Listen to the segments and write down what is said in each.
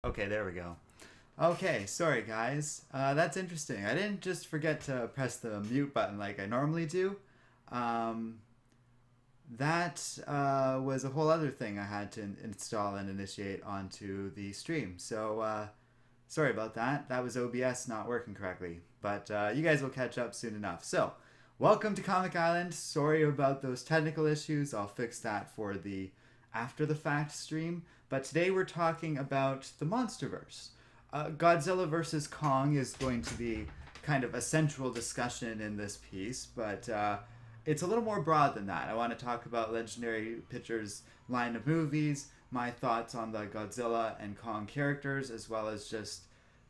Okay, there we go. Okay, sorry guys. That's interesting. I didn't just forget to press the mute button like I normally do. Um, that was a whole other thing I had to install and initiate onto the stream. So sorry about that. That was OBS not working correctly. But you guys will catch up soon enough. So, welcome to Comic Island. Sorry about those technical issues. I'll fix that for the after the fact stream. But today we're talking about the MonsterVerse. Godzilla vs. Kong is going to be kind of a central discussion in this piece, but it's a little more broad than that. I want to talk about Legendary Pictures' line of movies, my thoughts on the Godzilla and Kong characters, as well as just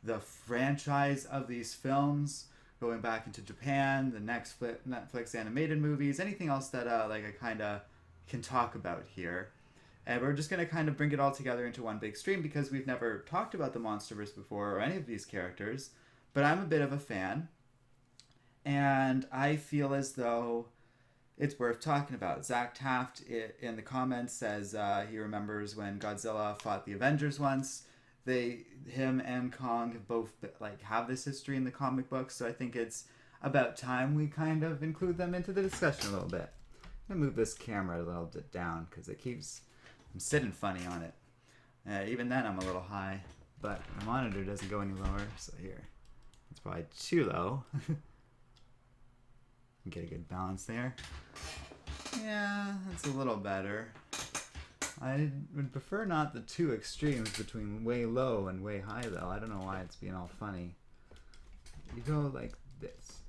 the franchise of these films, going back into Japan, the next Netflix animated movies, anything else that I kind of can talk about here. And we're just going to kind of bring it all together into one big stream because we've never talked about the MonsterVerse before or any of these characters. But I'm a bit of a fan. And I feel as though it's worth talking about. Zach Taft in the comments says he remembers when Godzilla fought the Avengers once. Him and Kong have both have this history in the comic books. So I think it's about time we kind of include them into the discussion a little bit. I'm going to move this camera a little bit down because I'm sitting funny on it. Even then, I'm a little high, but my monitor doesn't go any lower. So here, it's probably too low. Get a good balance there. Yeah, that's a little better. I would prefer not the two extremes between way low and way high, though. I don't know why it's being all funny. You go like this.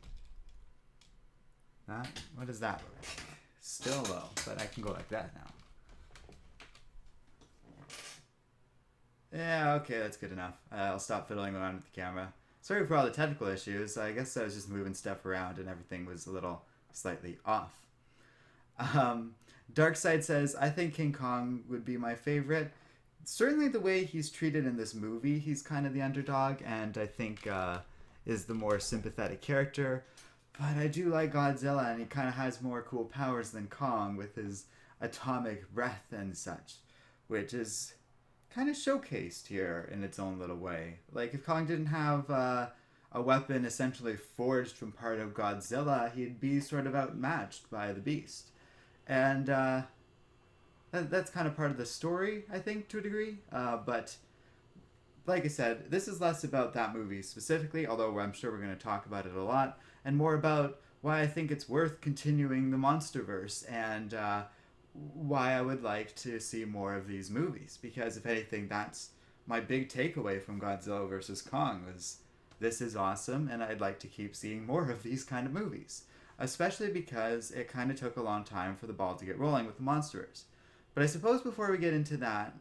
That? What does that look like? Still low, but I can go like that now. Yeah, okay, that's good enough. I'll stop fiddling around with the camera. Sorry for all the technical issues. I guess I was just moving stuff around and everything was a little slightly off. Darkside says, I think King Kong would be my favorite. Certainly the way he's treated in this movie, he's kind of the underdog and I think is the more sympathetic character. But I do like Godzilla and he kind of has more cool powers than Kong with his atomic breath and such, which is kind of showcased here in its own little way. Like, if Kong didn't have a weapon essentially forged from part of Godzilla, he'd be sort of outmatched by the beast. And that's kind of part of the story, I think, to a degree. But, like I said, this is less about that movie specifically, although I'm sure we're going to talk about it a lot, and more about why I think it's worth continuing the MonsterVerse and why I would like to see more of these movies, because if anything, that's my big takeaway from Godzilla vs. Kong was this is awesome and I'd like to keep seeing more of these kind of movies, especially because it kind of took a long time for the ball to get rolling with the MonsterVerse. But I suppose before we get into that,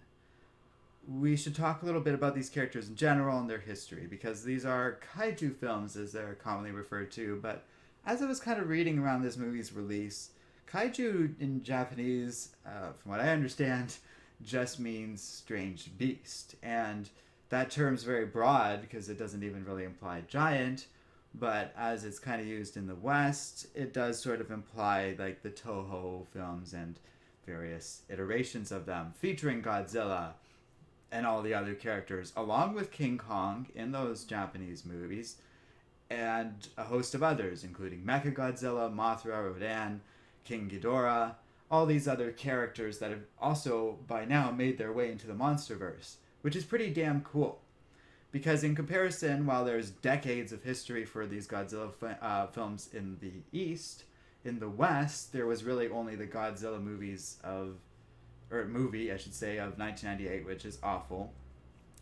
we should talk a little bit about these characters in general and their history, because these are kaiju films as they're commonly referred to. But as I was kind of reading around this movie's release, kaiju in Japanese, from what I understand, just means strange beast. And that term's very broad because it doesn't even really imply giant, but as it's kind of used in the West, it does sort of imply like the Toho films and various iterations of them featuring Godzilla and all the other characters, along with King Kong in those Japanese movies, and a host of others, including Mechagodzilla, Mothra, Rodan, King Ghidorah, all these other characters that have also by now made their way into the MonsterVerse, which is pretty damn cool. Because in comparison, while there's decades of history for these Godzilla films in the East, in the West, there was really only the Godzilla movie, I should say, of 1998, which is awful.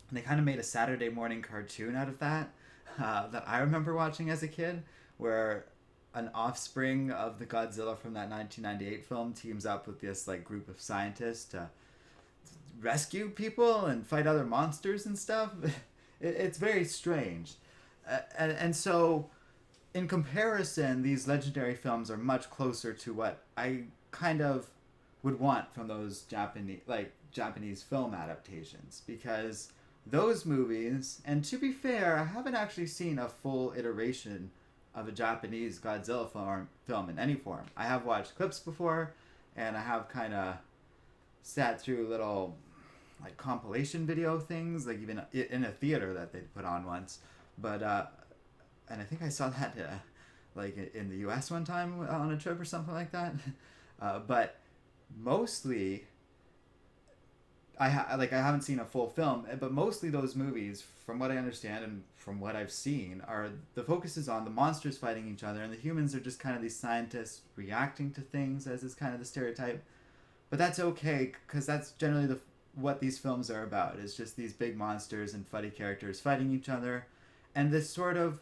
And they kind of made a Saturday morning cartoon out of that, that I remember watching as a kid, where an offspring of the Godzilla from that 1998 film teams up with this group of scientists to rescue people and fight other monsters and stuff. It's very strange. And so, in comparison, these legendary films are much closer to what I kind of would want from those Japanese film adaptations, because those movies, and to be fair, I haven't actually seen a full iteration of a Japanese Godzilla film in any form. I have watched clips before, and I have kind of sat through little like compilation video things, like even in a theater that they put on once. But and I think I saw that like in the U.S. one time on a trip or something like that. But mostly, I haven't seen a full film, but mostly those movies, from what I understand and from what I've seen, are the focus is on the monsters fighting each other, and the humans are just kind of these scientists reacting to things, as is kind of the stereotype. But that's okay, because that's generally what these films are about. Is just these big monsters and funny characters fighting each other, and this sort of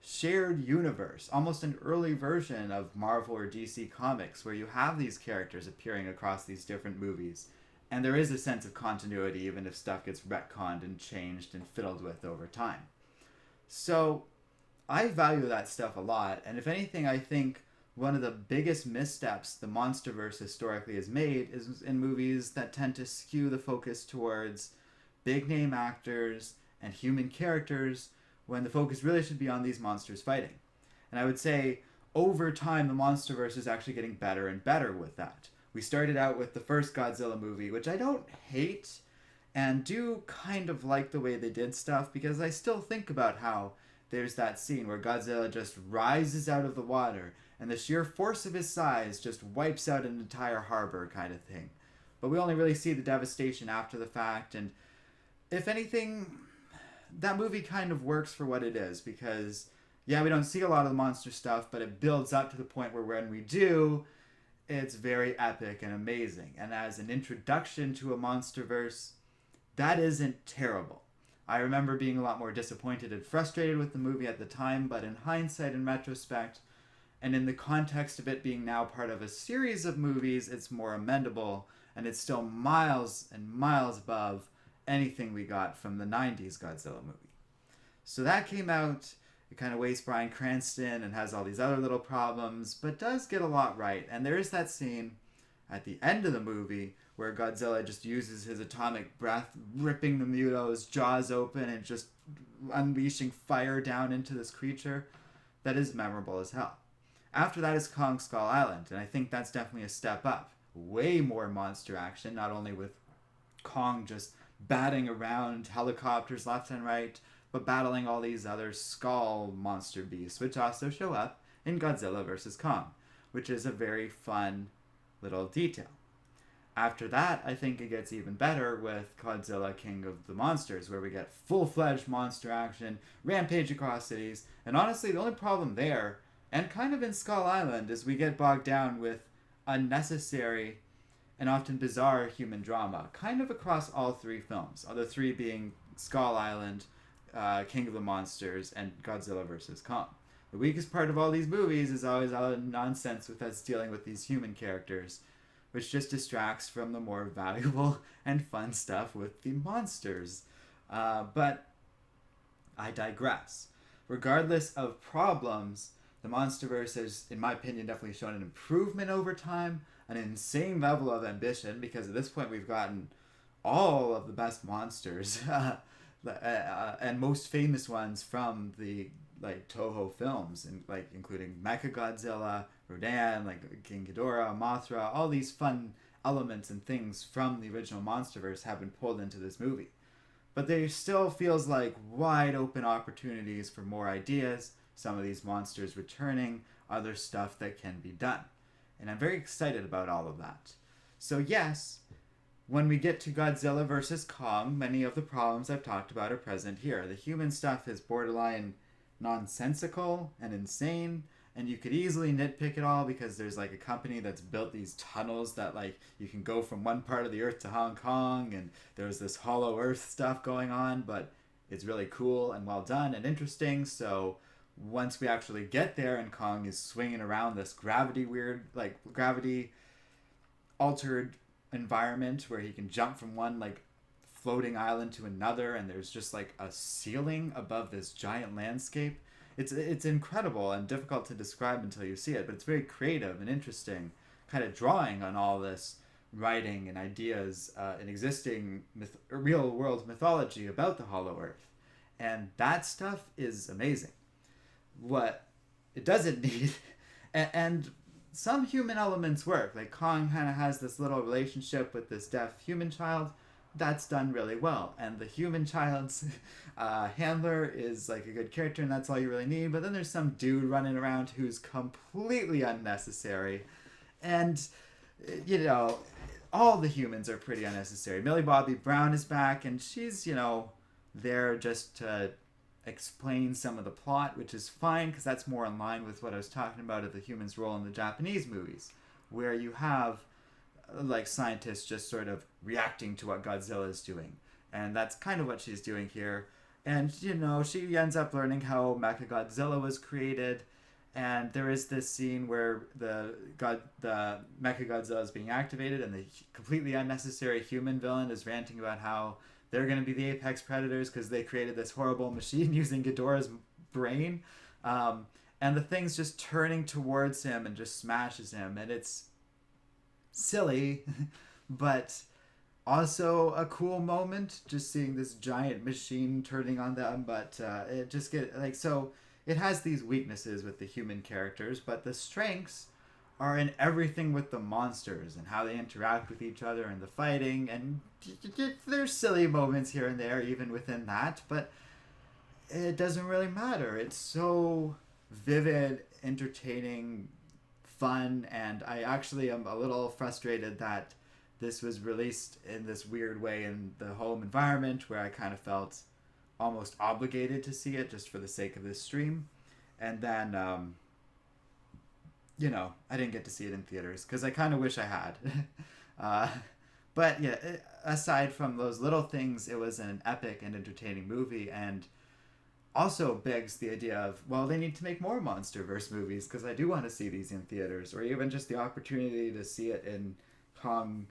shared universe, almost an early version of Marvel or DC Comics, where you have these characters appearing across these different movies, and there is a sense of continuity even if stuff gets retconned and changed and fiddled with over time. So I value that stuff a lot, and if anything, I think one of the biggest missteps the MonsterVerse historically has made is in movies that tend to skew the focus towards big name actors and human characters when the focus really should be on these monsters fighting. And I would say over time the MonsterVerse is actually getting better and better with that. We started out with the first Godzilla movie, which I don't hate, and do kind of like the way they did stuff, because I still think about how there's that scene where Godzilla just rises out of the water and the sheer force of his size just wipes out an entire harbor kind of thing. But we only really see the devastation after the fact, and if anything, that movie kind of works for what it is, because yeah, we don't see a lot of the monster stuff, but it builds up to the point where when we do, it's very epic and amazing. And as an introduction to a MonsterVerse, that isn't terrible. I remember being a lot more disappointed and frustrated with the movie at the time, but in hindsight and retrospect, and in the context of it being now part of a series of movies, it's more amendable, and it's still miles and miles above anything we got from the 90s Godzilla movie. So that came out, it kind of wastes Bryan Cranston and has all these other little problems, but does get a lot right. And there is that scene at the end of the movie where Godzilla just uses his atomic breath, ripping the Muto's jaws open and just unleashing fire down into this creature. That is memorable as hell. After that is Kong Skull Island, and I think that's definitely a step up. Way more monster action, not only with Kong just batting around helicopters left and right, but battling all these other skull monster beasts, which also show up in Godzilla vs. Kong, which is a very fun little detail. After that, I think it gets even better with Godzilla King of the Monsters, where we get full-fledged monster action, rampage across cities, and honestly, the only problem there, and kind of in Skull Island, is we get bogged down with unnecessary and often bizarre human drama, kind of across all three films, the three being Skull Island, King of the Monsters, and Godzilla vs. Kong. The weakest part of all these movies is always all the nonsense with us dealing with these human characters, which just distracts from the more valuable and fun stuff with the monsters. But I digress. Regardless of problems, the MonsterVerse has, in my opinion, definitely shown an improvement over time, an insane level of ambition, because at this point we've gotten all of the best monsters and most famous ones from the Toho films, and including Mechagodzilla, Rodan, King Ghidorah, Mothra. All these fun elements and things from the original MonsterVerse have been pulled into this movie, but there still feels like wide open opportunities for more ideas. Some of these monsters returning, other stuff that can be done, and I'm very excited about all of that. So yes, when we get to Godzilla vs. Kong, many of the problems I've talked about are present here. The human stuff is borderline nonsensical and insane, and you could easily nitpick it all because there's a company that's built these tunnels that you can go from one part of the earth to Hong Kong, and there's this hollow earth stuff going on, but it's really cool and well done and interesting. So once we actually get there and Kong is swinging around this gravity altered environment where he can jump from one floating island to another, and there's just a ceiling above this giant landscape. It's incredible and difficult to describe until you see it, but it's very creative and interesting, kind of drawing on all this writing and ideas and existing real world mythology about the Hollow Earth. And that stuff is amazing. What it doesn't need, and some human elements work. Kong kind of has this little relationship with this deaf human child, that's done really well. And the human child's handler is like a good character, and that's all you really need. But then there's some dude running around who's completely unnecessary, and you know, all the humans are pretty unnecessary. Millie Bobby Brown is back, and she's there just to explain some of the plot, which is fine because that's more in line with what I was talking about of the humans' role in the Japanese movies, where you have like scientists just sort of reacting to what Godzilla is doing. And that's kind of what she's doing here. And she ends up learning how Mechagodzilla was created. And there is this scene where the Mechagodzilla is being activated, and the completely unnecessary human villain is ranting about how they're going to be the apex predators because they created this horrible machine using Ghidorah's brain. And the thing's just turning towards him and just smashes him. And it's silly, but also a cool moment, just seeing this giant machine turning on them. But it just it has these weaknesses with the human characters, but the strengths are in everything with the monsters and how they interact with each other and the fighting. And there's silly moments here and there even within that, but it doesn't really matter. It's so vivid, entertaining, fun, and I actually am a little frustrated that this was released in this weird way in the home environment, where I kind of felt almost obligated to see it just for the sake of this stream. And then I didn't get to see it in theaters because I kind of wish I had. But yeah, aside from those little things, it was an epic and entertaining movie, and also begs the idea of, well, they need to make more MonsterVerse movies because I do want to see these in theaters, or even just the opportunity to see it in Kong,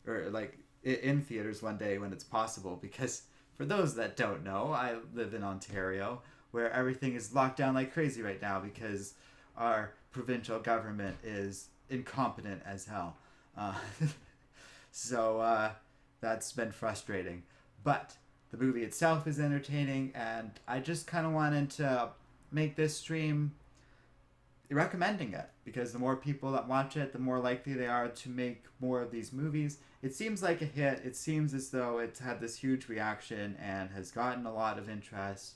or like in theaters one day when it's possible. Because for those that don't know, I live in Ontario, where everything is locked down like crazy right now because our provincial government is incompetent as hell. So that's been frustrating. But the movie itself is entertaining, and I just kind of wanted to make this stream recommending it, because the more people that watch it, the more likely they are to make more of these movies. It seems like a hit. It seems as though it's had this huge reaction and has gotten a lot of interest,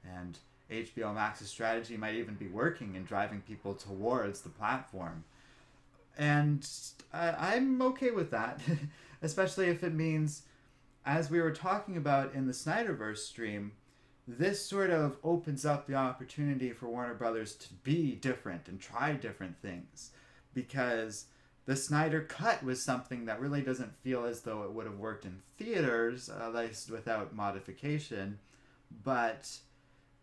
and HBO Max's strategy might even be working in driving people towards the platform. And I'm okay with that, especially if it means, as we were talking about in the Snyderverse stream, this sort of opens up the opportunity for Warner Brothers to be different and try different things. Because the Snyder Cut was something that really doesn't feel as though it would have worked in theaters, at least without modification, but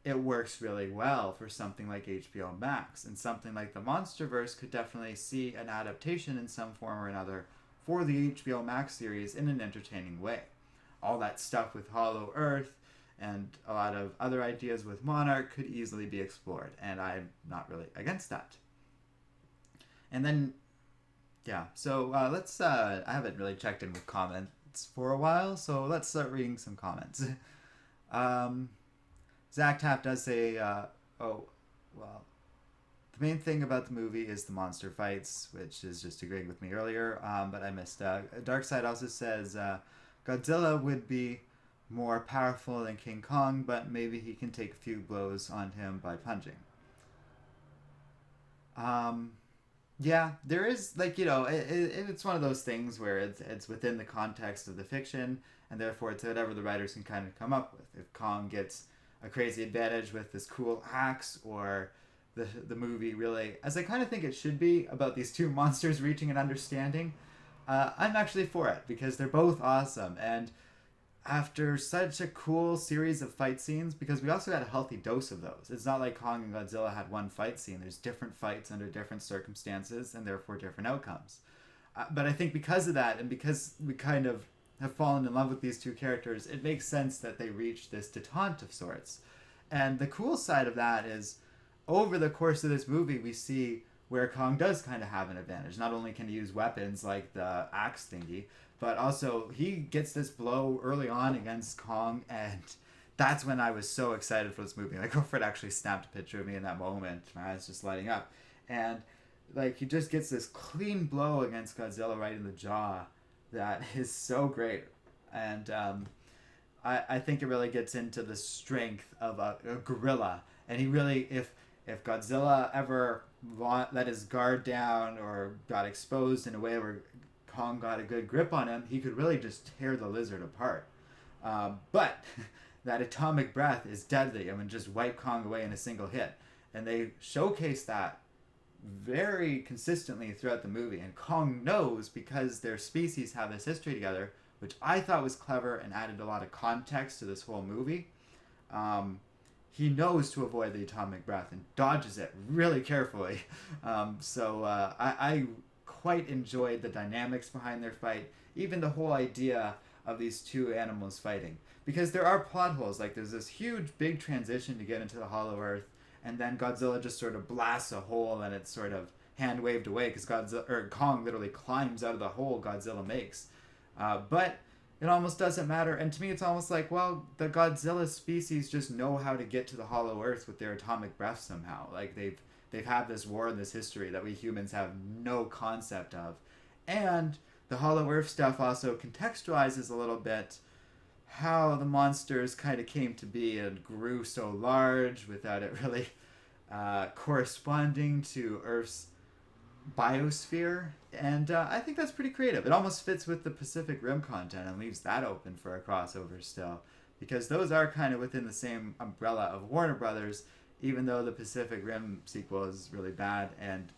it works really well for something like HBO Max. And something like the MonsterVerse could definitely see an adaptation in some form or another for the HBO Max series in an entertaining way. All that stuff with Hollow Earth and a lot of other ideas with Monarch could easily be explored, and I'm not really against that. And then, yeah, so let's, I haven't really checked in with comments for a while, so let's start reading some comments. Zach Tapp does say, the main thing about the movie is the monster fights, which is just agreeing with me earlier, but I missed. Darkside also says, Godzilla would be more powerful than King Kong, but maybe he can take a few blows on him by punching. Yeah, there is, it's one of those things where it's within the context of the fiction, and therefore it's whatever the writers can kind of come up with. If Kong gets a crazy advantage with this cool axe, or the movie really, as I kind of think it should be, about these two monsters reaching an understanding, I'm actually for it, because they're both awesome. And after such a cool series of fight scenes, because we also got a healthy dose of those. It's not like Kong and Godzilla had one fight scene. There's different fights under different circumstances, and therefore different outcomes. But I think because of that, and because we kind of have fallen in love with these two characters, it makes sense that they reach this detente of sorts. And the cool side of that is, over the course of this movie, we see where Kong does kind of have an advantage. Not only can he use weapons like the axe thingy, but also he gets this blow early on against Kong, and that's when I was so excited for this movie. My girlfriend actually snapped a picture of me in that moment. My eyes just lighting up. And he just gets this clean blow against Godzilla right in the jaw that is so great. And I think it really gets into the strength of a gorilla. And he really, if Godzilla ever let his guard down or got exposed in a way where Kong got a good grip on him, he could really just tear the lizard apart. But that atomic breath is deadly and would just wipe Kong away in a single hit. And they showcase that very consistently throughout the movie. And Kong knows, because their species have this history together, which I thought was clever and added a lot of context to this whole movie. He knows to avoid the atomic breath and dodges it really carefully. I quite enjoyed the dynamics behind their fight, even the whole idea of these two animals fighting. Because there are plot holes, like there's this huge big transition to get into the Hollow Earth, and then Godzilla just sort of blasts a hole and it's sort of hand waved away because Kong literally climbs out of the hole Godzilla makes. But it almost doesn't matter, and to me it's almost like, well, the Godzilla species just know how to get to the Hollow Earth with their atomic breath somehow. Like they've had this war in this history that we humans have no concept of. And the Hollow Earth stuff also contextualizes a little bit how the monsters kind of came to be and grew so large without it really corresponding to Earth's biosphere. And I think that's pretty creative. It almost fits with the Pacific Rim content and leaves that open for a crossover still, because those are kind of within the same umbrella of Warner Brothers, even though the Pacific Rim sequel is really bad, and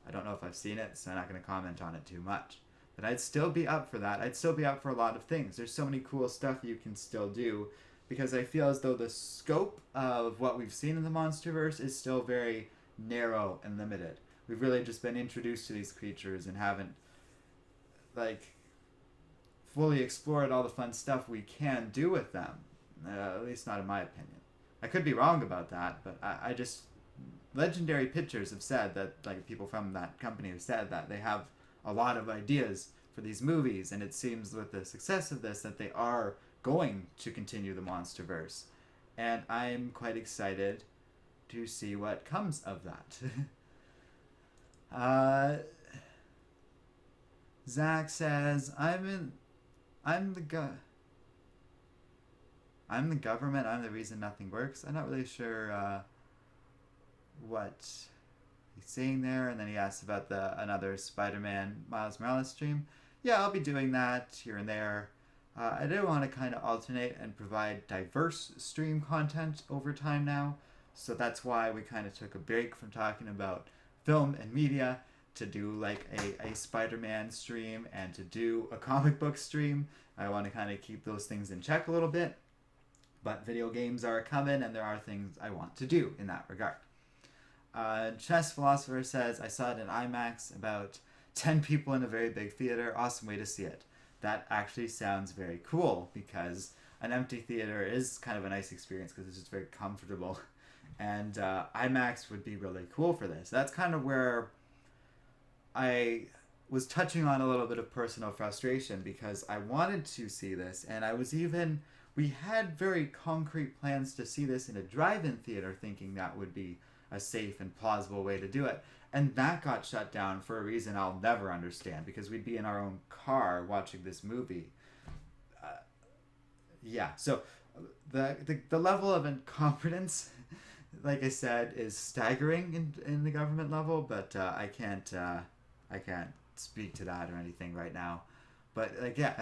I don't know if I've seen it, so I'm not going to comment on it too much. But I'd still be up for that. I'd still be up for a lot of things. There's so many cool stuff you can still do, because I feel as though the scope of what we've seen in the MonsterVerse is still very narrow and limited. We've really just been introduced to these creatures and haven't, like, fully explored all the fun stuff we can do with them. At least not in my opinion. I could be wrong about that, but I just... Legendary Pictures have said that, like, people from that company have said that they have a lot of ideas for these movies, and it seems with the success of this that they are going to continue the MonsterVerse. And I'm quite excited to see what comes of that. Zach says, I'm the government, I'm the reason nothing works. I'm not really sure what he's saying there. And then he asks about another Spider-Man Miles Morales stream. Yeah, I'll be doing that here and there. I do want to kind of alternate and provide diverse stream content over time now. So that's why we kind of took a break from talking about film and media to do like a Spider-Man stream and to do a comic book stream. I want to kind of keep those things in check a little bit. But video games are coming, and there are things I want to do in that regard. Chess Philosopher says, I saw it in IMAX, about 10 people in a very big theater. Awesome way to see it. That actually sounds very cool, because an empty theater is kind of a nice experience because it's just very comfortable. And IMAX would be really cool for this. That's kind of where I was touching on a little bit of personal frustration, because I wanted to see this, and we had very concrete plans to see this in a drive-in theater, thinking that would be a safe and plausible way to do it. And that got shut down for a reason I'll never understand, because we'd be in our own car watching this movie. So the level of incompetence, like I said, is staggering in the government level, but I can't speak to that or anything right now. But like, yeah,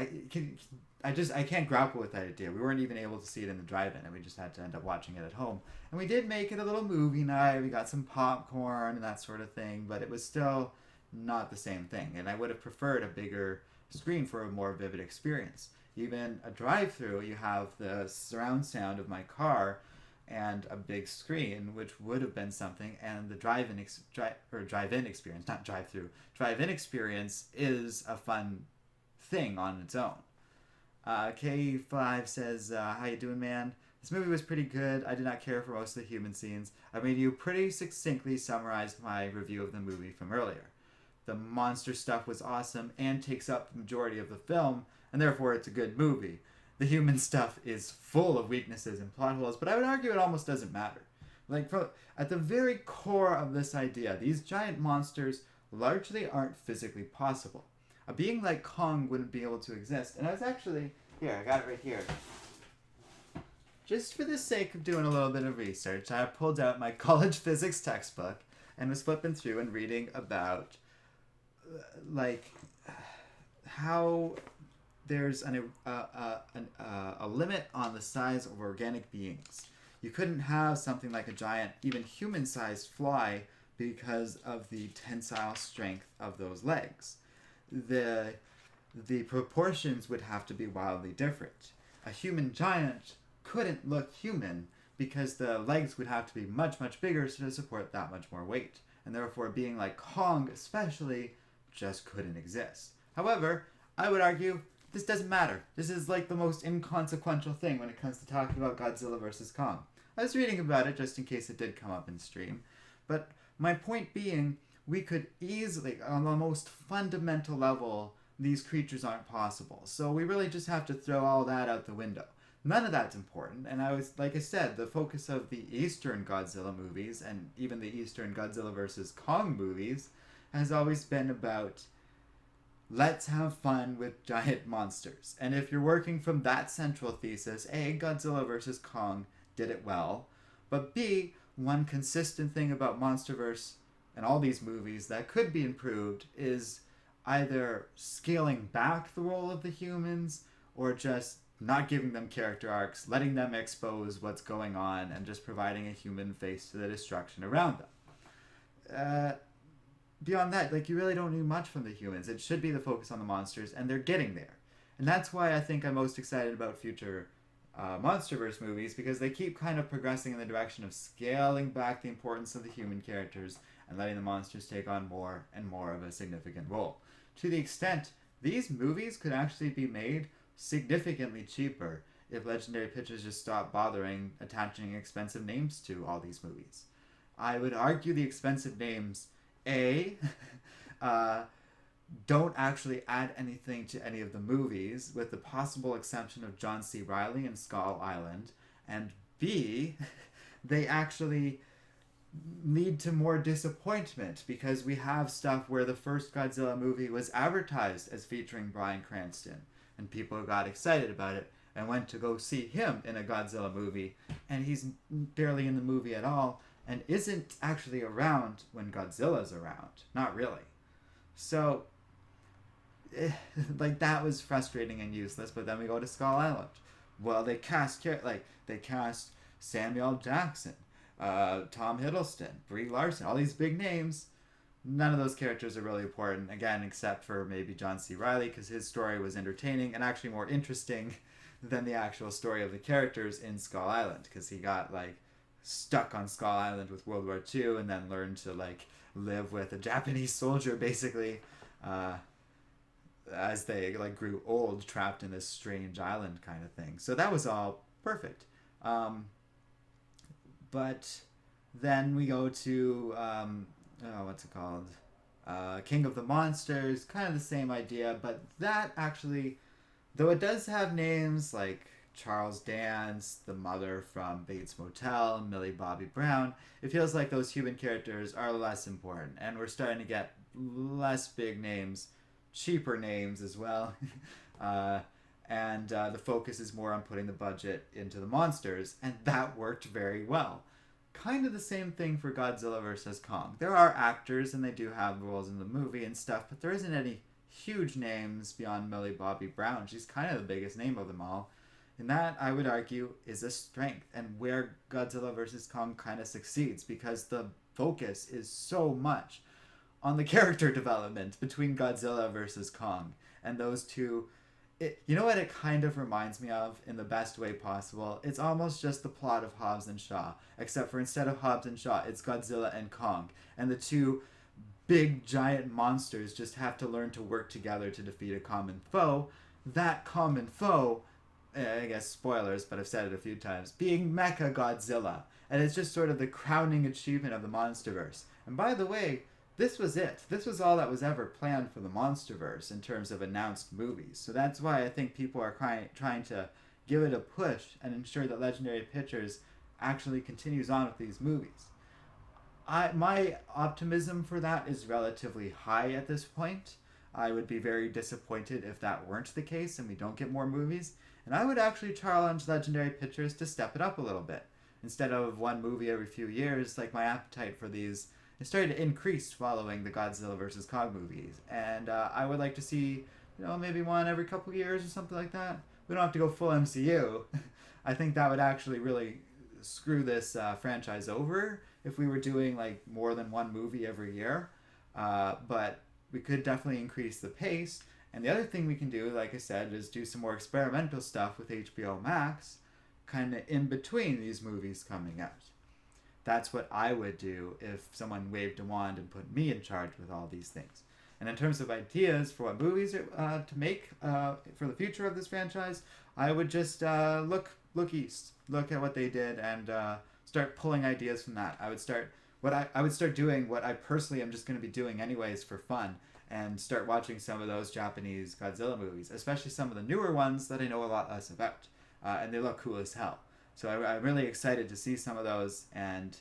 I can't grapple with that idea. We weren't even able to see it in the drive-in, and we just had to end up watching it at home. And we did make it a little movie night. We got some popcorn and that sort of thing, but it was still not the same thing. And I would have preferred a bigger screen for a more vivid experience. Even a drive-through, you have the surround sound of my car and a big screen, which would have been something. And the drive-in experience, not drive-through, drive-in experience is a fun thing on its own. K5 says, how you doing, man? This movie was pretty good. I did not care for most of the human scenes. I mean, you pretty succinctly summarized my review of the movie from earlier. The monster stuff was awesome and takes up the majority of the film, and therefore it's a good movie. The human stuff is full of weaknesses and plot holes, but I would argue it almost doesn't matter. Like, at the very core of this idea, these giant monsters largely aren't physically possible. A being like Kong wouldn't be able to exist. And I was actually Here, I got it right here. Just for the sake of doing a little bit of research, I pulled out my college physics textbook and was flipping through and reading about, like, how there's a limit on the size of organic beings. You couldn't have something like a giant, even human-sized fly because of the tensile strength of those legs. The proportions would have to be wildly different. A human giant couldn't look human because the legs would have to be much, much bigger to support that much more weight. And therefore, a being like Kong especially just couldn't exist. However, I would argue this doesn't matter. This is like the most inconsequential thing when it comes to talking about Godzilla versus Kong. I was reading about it just in case it did come up in stream. But my point being, we could easily, on the most fundamental level, these creatures aren't possible. So we really just have to throw all that out the window. None of that's important, and like I said, the focus of the Eastern Godzilla movies, and even the Eastern Godzilla vs. Kong movies, has always been about, let's have fun with giant monsters. And if you're working from that central thesis, A, Godzilla vs. Kong did it well, but B, one consistent thing about MonsterVerse and all these movies that could be improved is either scaling back the role of the humans, or just not giving them character arcs, letting them expose what's going on, and just providing a human face to the destruction around them. Beyond that, like, you really don't need much from the humans. It should be the focus on the monsters, and they're getting there. And that's why I think I'm most excited about future MonsterVerse movies, because they keep kind of progressing in the direction of scaling back the importance of the human characters and letting the monsters take on more and more of a significant role. To the extent these movies could actually be made significantly cheaper if Legendary Pictures just stopped bothering attaching expensive names to all these movies. I would argue the expensive names, A, don't actually add anything to any of the movies, with the possible exception of John C. Reilly and Skull Island, and B, they actually lead to more disappointment, because we have stuff where the first Godzilla movie was advertised as featuring Bryan Cranston, and people got excited about it and went to go see him in a Godzilla movie, and he's barely in the movie at all and isn't actually around when Godzilla's around. Not really. So, like, that was frustrating and useless. But then we go to Skull Island. Well, they cast Samuel Jackson, Tom Hiddleston, Brie Larson, all these big names. None of those characters are really important, again, except for maybe John C. Reilly, because his story was entertaining and actually more interesting than the actual story of the characters in Skull Island, because he got, like, stuck on Skull Island with World War II and then learned to, like, live with a Japanese soldier, basically, as they, like, grew old, trapped in this strange island kind of thing. So that was all perfect. But then we go to... what's it called? King of the Monsters, kind of the same idea, but that actually, though it does have names like Charles Dance, the mother from Bates Motel, Millie Bobby Brown, it feels like those human characters are less important, and we're starting to get less big names, cheaper names as well, and the focus is more on putting the budget into the monsters, and that worked very well. Kind of the same thing for Godzilla vs. Kong. There are actors and they do have roles in the movie and stuff, but there isn't any huge names beyond Millie Bobby Brown. She's kind of the biggest name of them all. And that, I would argue, is a strength, and where Godzilla vs. Kong kind of succeeds, because the focus is so much on the character development between Godzilla vs. Kong. And those two... you know what it kind of reminds me of in the best way possible? It's almost just the plot of Hobbs and Shaw, except for instead of Hobbs and Shaw, it's Godzilla and Kong. And the two big giant monsters just have to learn to work together to defeat a common foe. That common foe, I guess spoilers, but I've said it a few times, being Mecha Godzilla. And it's just sort of the crowning achievement of the MonsterVerse. And by the way, this was it. This was all that was ever planned for the MonsterVerse in terms of announced movies. So that's why I think people are trying to give it a push and ensure that Legendary Pictures actually continues on with these movies. My optimism for that is relatively high at this point. I would be very disappointed if that weren't the case and we don't get more movies. And I would actually challenge Legendary Pictures to step it up a little bit. Instead of one movie every few years, like my appetite for these it started to increase following the Godzilla versus Kong movies. And I would like to see, maybe one every couple years or something like that. We don't have to go full MCU. I think that would actually really screw this franchise over if we were doing like more than one movie every year. But we could definitely increase the pace. And the other thing we can do, like I said, is do some more experimental stuff with HBO Max, kind of in between these movies coming out. That's what I would do if someone waved a wand and put me in charge with all these things. And in terms of ideas for what movies to make for the future of this franchise, I would just look east, look at what they did, and start pulling ideas from that. I would start doing what I personally am just going to be doing anyways for fun, and start watching some of those Japanese Godzilla movies, especially some of the newer ones that I know a lot less about, and they look cool as hell. So I'm really excited to see some of those, and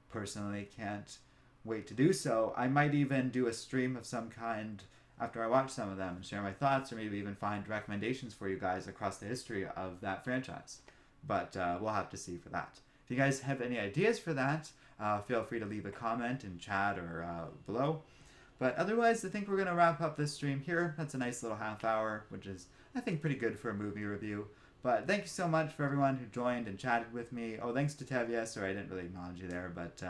personally can't wait to do so. I might even do a stream of some kind after I watch some of them and share my thoughts, or maybe even find recommendations for you guys across the history of that franchise. But we'll have to see for that. If you guys have any ideas for that, feel free to leave a comment in chat or below. But otherwise, I think we're going to wrap up this stream here. That's a nice little half hour, which is, I think, pretty good for a movie review. But thank you so much for everyone who joined and chatted with me. Oh, thanks to Tevye. Sorry, I didn't really acknowledge you there. But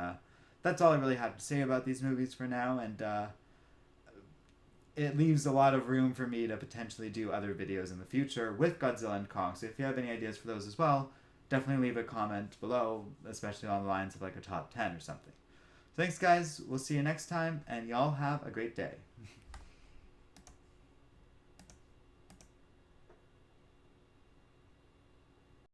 that's all I really have to say about these movies for now. And it leaves a lot of room for me to potentially do other videos in the future with Godzilla and Kong. So if you have any ideas for those as well, definitely leave a comment below, especially on the lines of like a top 10 or something. Thanks, guys. We'll see you next time. And y'all have a great day.